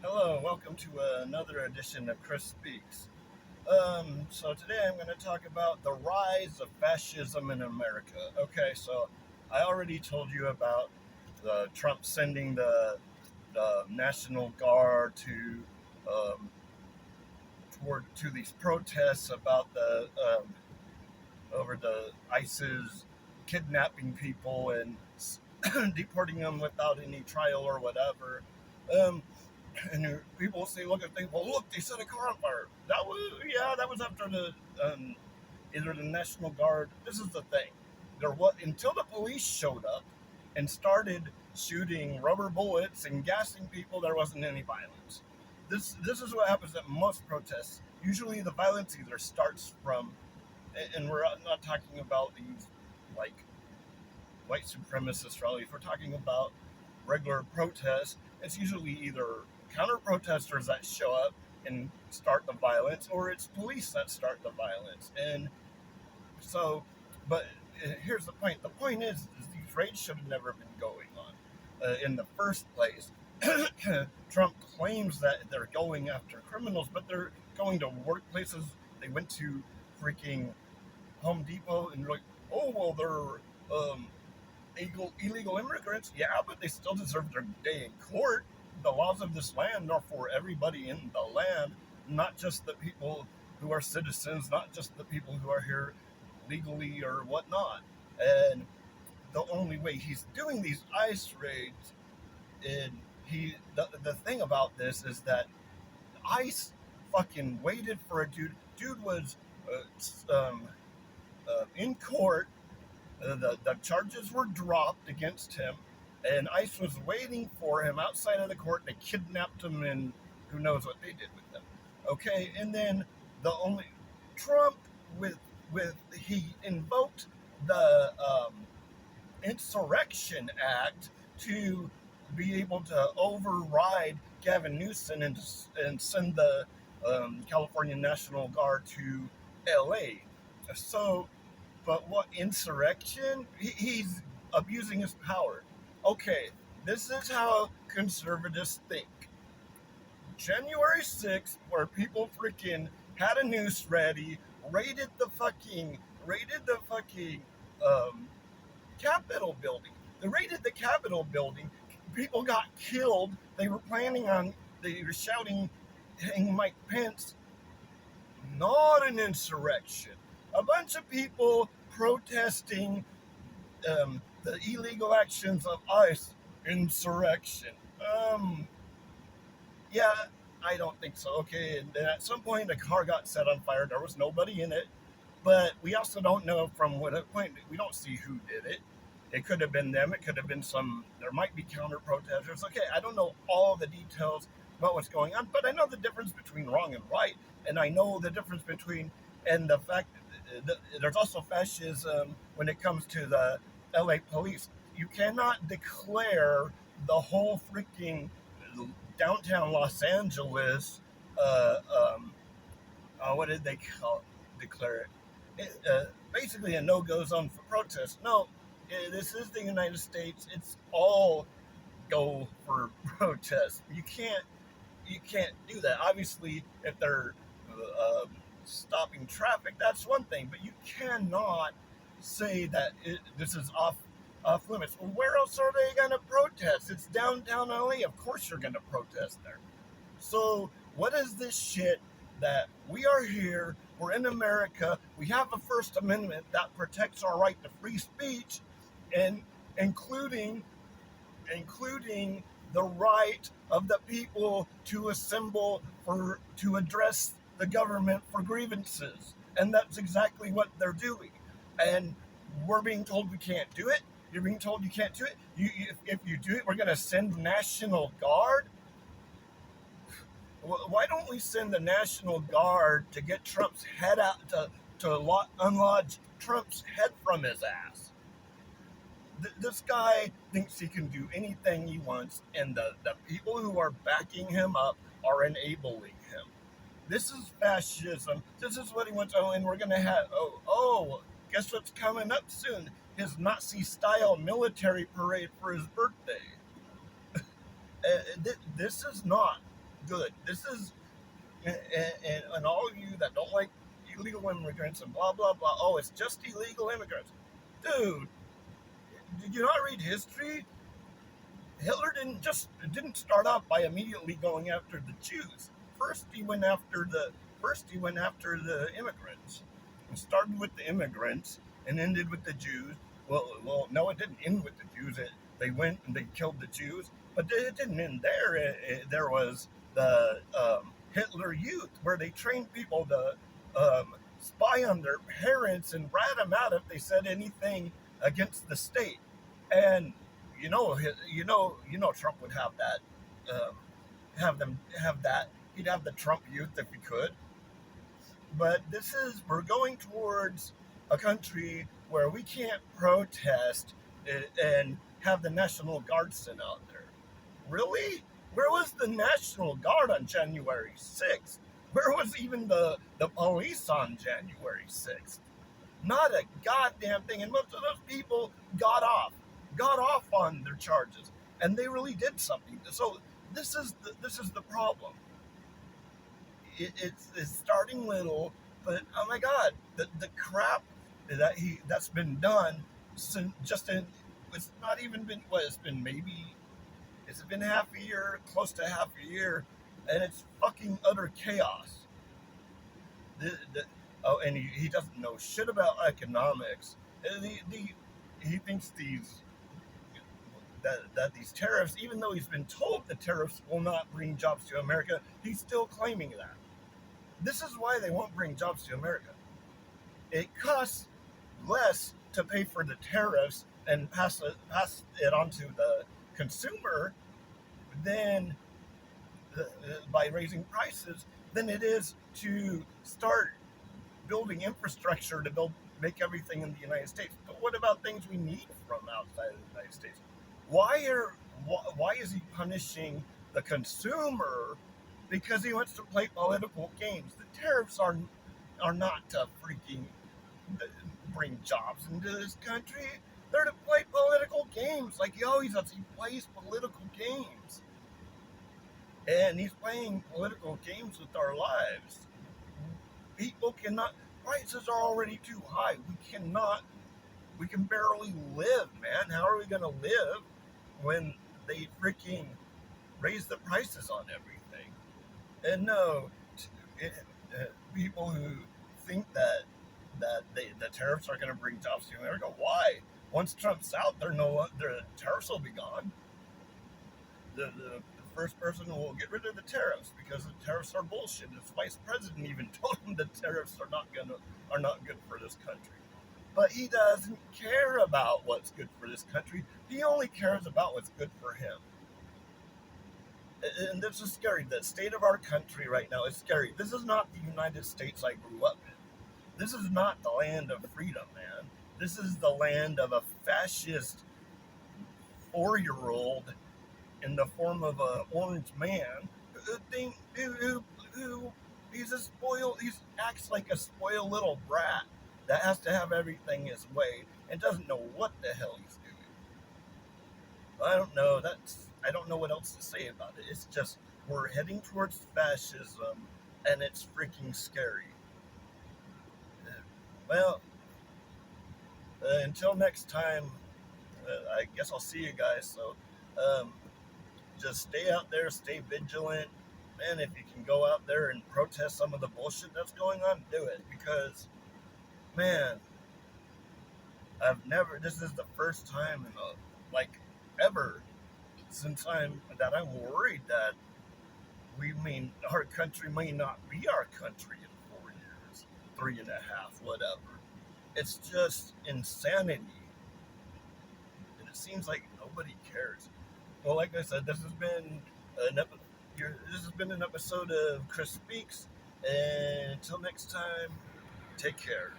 Hello, welcome to another edition of Chris Speaks. So today I'm going to talk about the rise of fascism in America. Okay, so I already told you about Trump sending the National Guard um, to these protests about over the ISIS kidnapping people and deporting them without any trial or whatever. Um, and people say, look at things. Well, look, they set a car on fire. That was after the either the National Guard. This is the thing. There was until the police showed up and started shooting rubber bullets and gassing people. There wasn't any violence. This is what happens at most protests. Usually, the violence either starts from, and we're not talking about these like white supremacist rallies. We're talking about regular protests. It's usually either counter protesters that show up and start the violence, or it's police that start the violence. And so, but here's the point. The point is these raids should have never been going on in the first place. Trump claims that they're going after criminals, but they're going to workplaces. They went to freaking Home Depot and like, oh well, they're illegal immigrants. Yeah, but they still deserve their day in court. The laws of this land are for everybody in the land, not just the people who are citizens, not just the people who are here legally or whatnot. And the only way he's doing these ICE raids, and the thing about this is that ICE fucking waited for a dude. Dude was in court. The charges were dropped against him, and ICE was waiting for him outside of the court. They kidnapped him, and who knows what they did with him. Okay, and then the only Trump with he invoked the Insurrection Act to be able to override Gavin Newsom and send the California National Guard to L.A. So but what insurrection? He's abusing his power. Okay, this is how conservatives think. January 6th, where people freaking had a noose ready, raided the fucking um, Capitol building. They raided the Capitol building. People got killed. They were shouting, "Hang Mike Pence." Not an insurrection. A bunch of people protesting the illegal actions of ICE. Insurrection. Um, yeah, I don't think so. Okay, and then at some point the car got set on fire. There was nobody in it, but we also don't know from what point. We don't see who did it. It could have been them. It could have been some. There might be counter protesters. Okay, I don't know all the details about what's going on, but I know the difference between wrong and right, and I know the difference between and the fact that there's also fascism when it comes to the LA police. You cannot declare the whole freaking downtown Los Angeles. Uh, um, what did they declare it? Basically, a no-go zone for protest. No, this is the United States. It's all go for protest. You can't do that. Obviously, if they're stopping traffic, that's one thing, but you cannot say that this is off limits. Well, where else are they going to protest? It's downtown LA. Of course, you're going to protest there. So, what is this shit that we are here? We're in America. We have a First Amendment that protects our right to free speech, and including including the right of the people to assemble for to address the government for grievances. And that's exactly what they're doing. And we're being told we can't do it. You're being told you can't do it. If you do it, we're going to send National Guard. Why don't we send the National Guard to get Trump's head out to unlodge Trump's head from his ass? This guy thinks he can do anything he wants, and the people who are backing him up are enabling him. This is fascism. This is what he wants. Oh, and we're going to have, guess what's coming up soon? His Nazi style military parade for his birthday. This is not good. This is and all of you that don't like illegal immigrants and blah blah blah. Oh, it's just illegal immigrants, dude. Did you not read history? Hitler didn't start off by immediately going after the Jews. First, he went after the immigrants. It started with the immigrants and ended with the Jews. No, it didn't end with the Jews. They went and they killed the Jews, but it didn't end there. There was the Hitler Youth, where they trained people to spy on their parents and rat them out if they said anything against the state. And Trump would have that, have them have that. He'd have the Trump Youth if he could. But we're going towards a country where we can't protest and have the National Guard sent out there. Really? Where was the National Guard on January 6th? Where was even the police on January 6th? Not a goddamn thing. And most of those people got off on their charges, and they really did something. So this is the problem. It's starting little, but oh my god, the crap that's been done since it's not even been it's been half a year, close to half a year, and it's fucking utter chaos. And he doesn't know shit about economics. He thinks that these tariffs, even though he's been told the tariffs will not bring jobs to America, he's still claiming that. This is why they won't bring jobs to America. It costs less to pay for the tariffs and pass it on to the consumer than by raising prices than it is to start building infrastructure to make everything in the United States. But what about things we need from outside of the United States? Why is he punishing the consumer because he wants to play political games? The tariffs are not to freaking bring jobs into this country. They're to play political games like he always does. He plays political games. And he's playing political games with our lives. People cannot, prices are already too high. We can barely live, man. How are we going to live when they freaking raise the prices on everything? And no, people who think that the tariffs are going to bring jobs to America, why? Once Trump's out, the tariffs will be gone. The first person will get rid of the tariffs because the tariffs are bullshit. His vice president even told him the tariffs are not good for this country. But he doesn't care about what's good for this country. He only cares about what's good for him. And this is scary. The state of our country right now is scary. This is not the United States I grew up in. This is not the land of freedom, man. This is the land of a fascist 4-year-old in the form of an orange man who he acts like a spoiled little brat that has to have everything his way and doesn't know what the hell he's doing. I don't know what else to say about it. It's just we're heading towards fascism, and it's freaking scary. Well, until next time, I guess I'll see you guys. So, just stay out there, stay vigilant. Man, if you can go out there and protest some of the bullshit that's going on, do it. Because, man, this is the first time ever since I'm worried that our country may not be our country in 4 years, 3.5, whatever. It's just insanity. And it seems like nobody cares. Well, like I said, this has been an episode of Chris Speaks, and until next time, take care.